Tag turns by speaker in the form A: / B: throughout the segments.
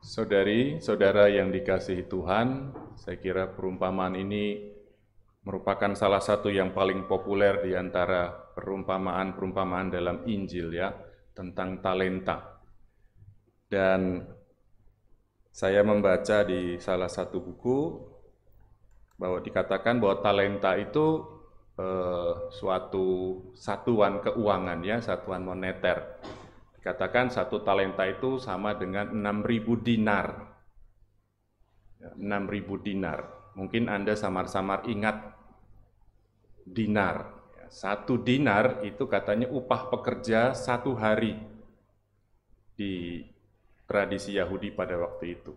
A: Saudari, saudara yang dikasihi Tuhan, saya kira perumpamaan ini merupakan salah satu yang paling populer di antara perumpamaan-perumpamaan dalam Injil ya, tentang talenta. Dan saya membaca di salah satu buku bahwa dikatakan bahwa talenta itu suatu satuan keuangan ya, satuan moneter. Dikatakan satu talenta itu sama dengan 6.000 dinar. 6.000 dinar. Mungkin Anda samar-samar ingat dinar. Satu dinar itu katanya upah pekerja satu hari di tradisi Yahudi pada waktu itu.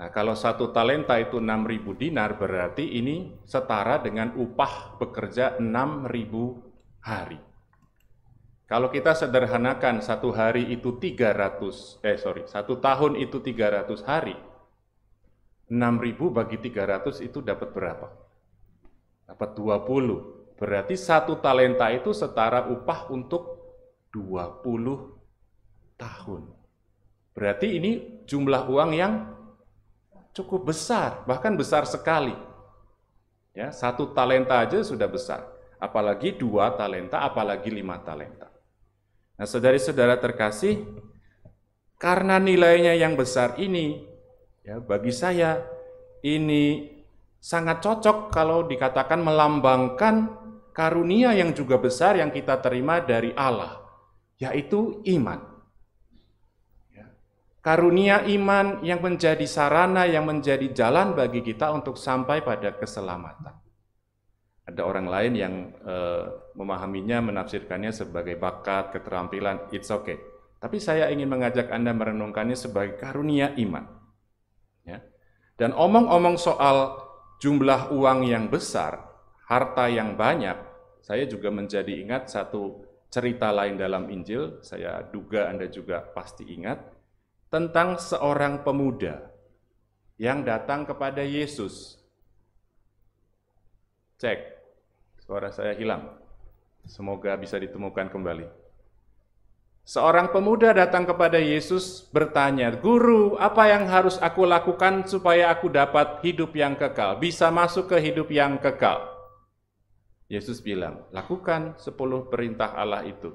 A: Nah, kalau satu talenta itu 6.000 dinar, berarti ini setara dengan upah bekerja 6.000 hari. Kalau kita sederhanakan satu hari itu 1 tahun itu 300 hari, 6.000 bagi 300 itu dapat berapa? Dapat 20. Berarti satu talenta itu setara upah untuk 20 tahun. Berarti ini jumlah uang yang cukup besar, bahkan besar sekali. Ya, satu talenta aja sudah besar. Apalagi 2 talenta, apalagi 5 talenta. Nah, saudari-saudara terkasih, karena nilainya yang besar ini, ya, bagi saya ini sangat cocok kalau dikatakan melambangkan karunia yang juga besar yang kita terima dari Allah, yaitu iman. Ya. Karunia iman yang menjadi sarana, yang menjadi jalan bagi kita untuk sampai pada keselamatan. Ada orang lain yang memahaminya, menafsirkannya sebagai bakat, keterampilan, it's okay. Tapi saya ingin mengajak Anda merenungkannya sebagai karunia iman. Ya. Dan omong-omong soal jumlah uang yang besar, harta yang banyak, saya juga menjadi ingat satu cerita lain dalam Injil, saya duga Anda juga pasti ingat, tentang seorang pemuda yang datang kepada Yesus. Cek. Suara saya hilang. Semoga bisa ditemukan kembali. Seorang pemuda datang kepada Yesus bertanya, "Guru, apa yang harus aku lakukan supaya aku dapat hidup yang kekal, bisa masuk ke hidup yang kekal?" Yesus bilang, "Lakukan 10 perintah Allah itu."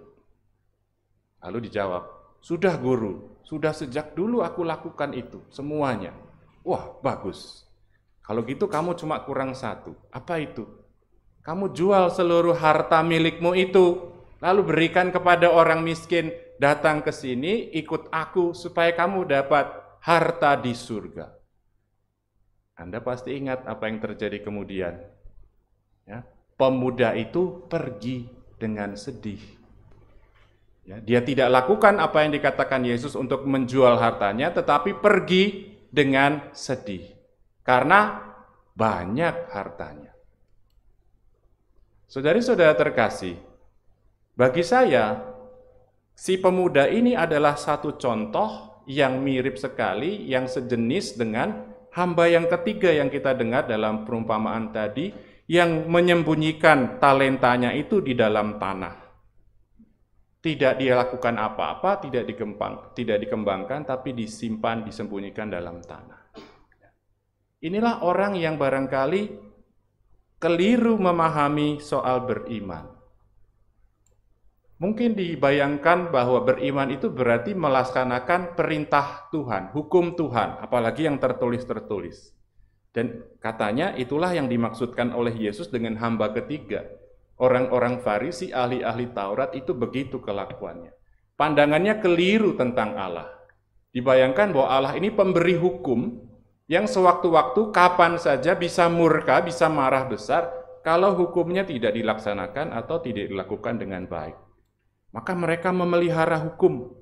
A: Lalu dijawab, "Sudah guru, sudah sejak dulu aku lakukan itu, semuanya." Wah, bagus. Kalau gitu kamu cuma kurang satu. Apa itu? Kamu jual seluruh harta milikmu itu, lalu berikan kepada orang miskin, datang ke sini, ikut aku, supaya kamu dapat harta di surga. Anda pasti ingat apa yang terjadi kemudian. Ya, pemuda itu pergi dengan sedih. Ya, dia tidak lakukan apa yang dikatakan Yesus untuk menjual hartanya, tetapi pergi dengan sedih. Karena banyak hartanya. Saudari-saudara terkasih, bagi saya, si pemuda ini adalah satu contoh yang mirip sekali, yang sejenis dengan hamba yang ketiga yang kita dengar dalam perumpamaan tadi, yang menyembunyikan talentanya itu di dalam tanah. Tidak dia lakukan apa-apa, tidak dikembangkan, tapi disimpan, disembunyikan dalam tanah. Inilah orang yang barangkali keliru memahami soal beriman. Mungkin dibayangkan bahwa beriman itu berarti melaksanakan perintah Tuhan, hukum Tuhan, apalagi yang tertulis-tertulis. Dan katanya itulah yang dimaksudkan oleh Yesus dengan hamba ketiga. Orang-orang Farisi, ahli-ahli Taurat itu begitu kelakuannya. Pandangannya keliru tentang Allah. Dibayangkan bahwa Allah ini pemberi hukum, yang sewaktu-waktu kapan saja bisa murka, bisa marah besar kalau hukumnya tidak dilaksanakan atau tidak dilakukan dengan baik. Maka mereka memelihara hukum,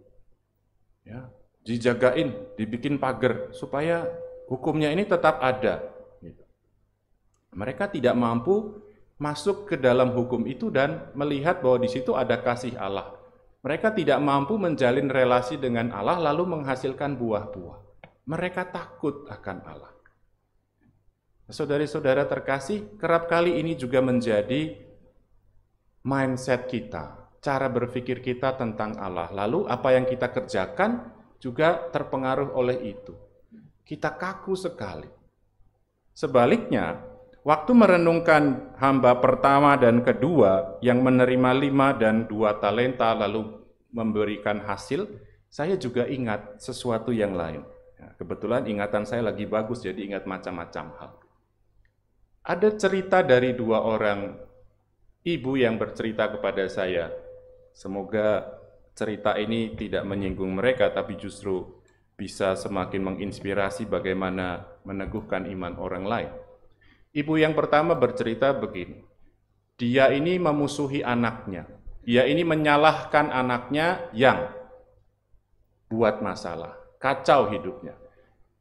A: ya, dijagain, dibikin pagar supaya hukumnya ini tetap ada. Mereka tidak mampu masuk ke dalam hukum itu dan melihat bahwa di situ ada kasih Allah. Mereka tidak mampu menjalin relasi dengan Allah lalu menghasilkan buah-buah. Mereka takut akan Allah. Saudari-saudara terkasih, kerap kali ini juga menjadi mindset kita, cara berpikir kita tentang Allah. Lalu apa yang kita kerjakan juga terpengaruh oleh itu. kita kaku sekali. Sebaliknya, waktu merenungkan hamba pertama dan kedua yang menerima 5 dan 2 talenta lalu memberikan hasil, saya juga ingat sesuatu yang lain. Kebetulan ingatan saya lagi bagus, jadi ingat macam-macam hal. Ada cerita dari 2 orang ibu yang bercerita kepada saya. Semoga cerita ini tidak menyinggung mereka, tapi justru bisa semakin menginspirasi bagaimana meneguhkan iman orang lain. Ibu yang pertama bercerita begini, dia ini memusuhi anaknya, dia ini menyalahkan anaknya yang buat masalah, kacau hidupnya.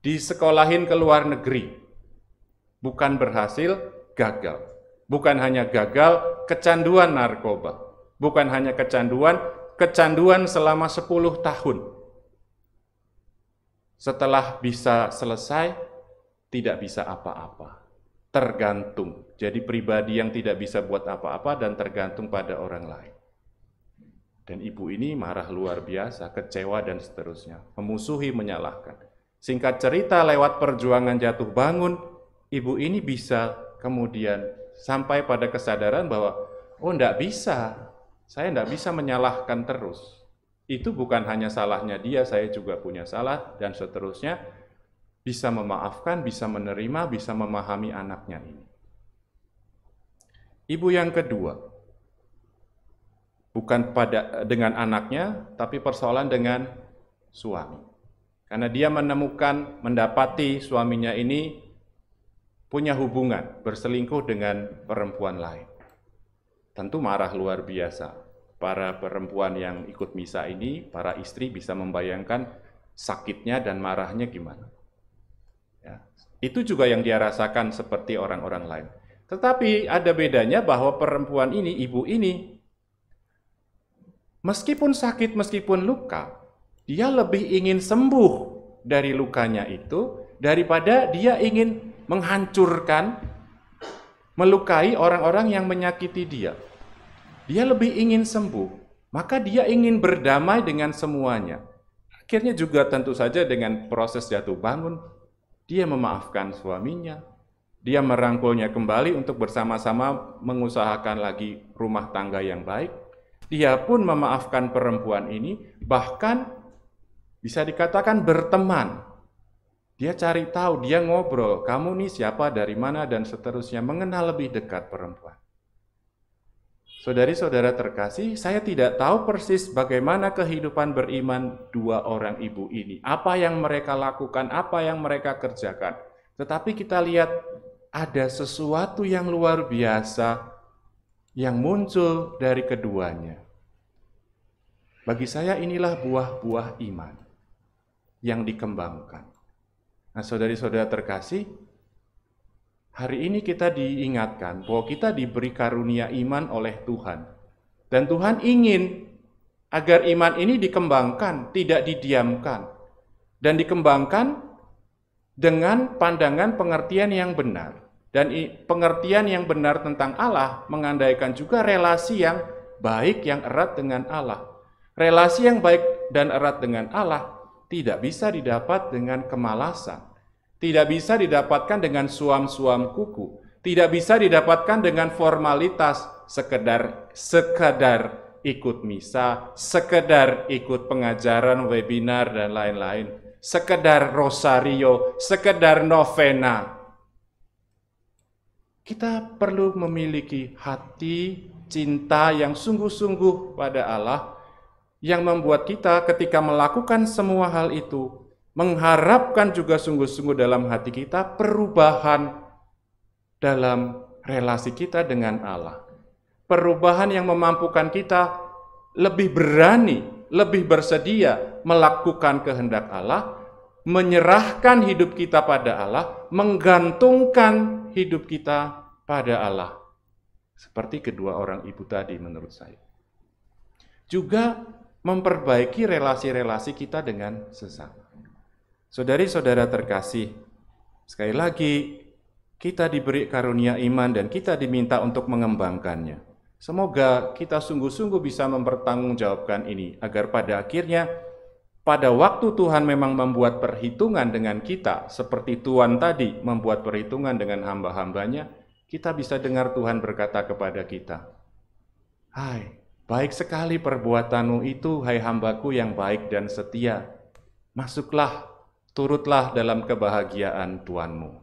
A: Disekolahin ke luar negeri, bukan berhasil, gagal. Bukan hanya gagal, kecanduan narkoba. Bukan hanya kecanduan selama 10 tahun. Setelah bisa selesai, tidak bisa apa-apa. Tergantung. Jadi pribadi yang tidak bisa buat apa-apa dan tergantung pada orang lain. Dan ibu ini marah luar biasa, kecewa dan seterusnya. Memusuhi, menyalahkan. Singkat cerita, lewat perjuangan jatuh bangun, ibu ini bisa kemudian sampai pada kesadaran bahwa, oh enggak bisa, saya enggak bisa menyalahkan terus. Itu bukan hanya salahnya dia, saya juga punya salah, dan seterusnya. Bisa memaafkan, bisa menerima, bisa memahami anaknya ini. Ibu yang kedua, bukan dengan anaknya, tapi persoalan dengan suami. Karena dia mendapati suaminya ini punya hubungan, berselingkuh dengan perempuan lain. Tentu marah luar biasa. Para perempuan yang ikut misa ini, para istri bisa membayangkan sakitnya dan marahnya gimana. Ya, itu juga yang dia rasakan seperti orang-orang lain. Tetapi ada bedanya bahwa perempuan ini, ibu ini, meskipun sakit, meskipun luka, dia lebih ingin sembuh dari lukanya itu daripada dia ingin menghancurkan, melukai orang-orang yang menyakiti dia. Dia lebih ingin sembuh, maka dia ingin berdamai dengan semuanya. Akhirnya juga tentu saja dengan proses jatuh bangun, dia memaafkan suaminya, dia merangkulnya kembali untuk bersama-sama mengusahakan lagi rumah tangga yang baik. Dia pun memaafkan perempuan ini, bahkan bisa dikatakan berteman. Dia cari tahu, dia ngobrol, kamu nih siapa, dari mana, dan seterusnya, mengenal lebih dekat perempuan. Saudari-saudara terkasih, saya tidak tahu persis bagaimana kehidupan beriman 2 orang ibu ini. Apa yang mereka lakukan, apa yang mereka kerjakan. Tetapi kita lihat ada sesuatu yang luar biasa yang muncul dari keduanya. Bagi saya inilah buah-buah iman yang dikembangkan. Nah, saudari-saudara terkasih, hari ini kita diingatkan bahwa kita diberi karunia iman oleh Tuhan. Dan Tuhan ingin agar iman ini dikembangkan, tidak didiamkan. Dan dikembangkan dengan pandangan pengertian yang benar. Dan pengertian yang benar tentang Allah mengandaikan juga relasi yang baik, yang erat dengan Allah. Relasi yang baik dan erat dengan Allah tidak bisa didapat dengan kemalasan. Tidak bisa didapatkan dengan suam-suam kuku. Tidak bisa didapatkan dengan formalitas, sekedar ikut misa, sekedar ikut pengajaran, webinar, dan lain-lain. Sekedar rosario, sekedar novena. Kita perlu memiliki hati cinta yang sungguh-sungguh pada Allah, yang membuat kita ketika melakukan semua hal itu, mengharapkan juga sungguh-sungguh dalam hati kita perubahan dalam relasi kita dengan Allah. Perubahan yang memampukan kita lebih berani, lebih bersedia melakukan kehendak Allah, menyerahkan hidup kita pada Allah, menggantungkan hidup kita pada Allah. Seperti kedua orang ibu tadi menurut saya. Juga memperbaiki relasi-relasi kita dengan sesama. Saudari-saudara terkasih, sekali lagi kita diberi karunia iman dan kita diminta untuk mengembangkannya. Semoga kita sungguh-sungguh bisa mempertanggungjawabkan ini agar pada akhirnya pada waktu Tuhan memang membuat perhitungan dengan kita, seperti Tuhan tadi membuat perhitungan dengan hamba-hambanya, kita bisa dengar Tuhan berkata kepada kita, "Hai, baik sekali perbuatanmu itu, hai hambaku yang baik dan setia. Masuklah, turutlah dalam kebahagiaan Tuhanmu."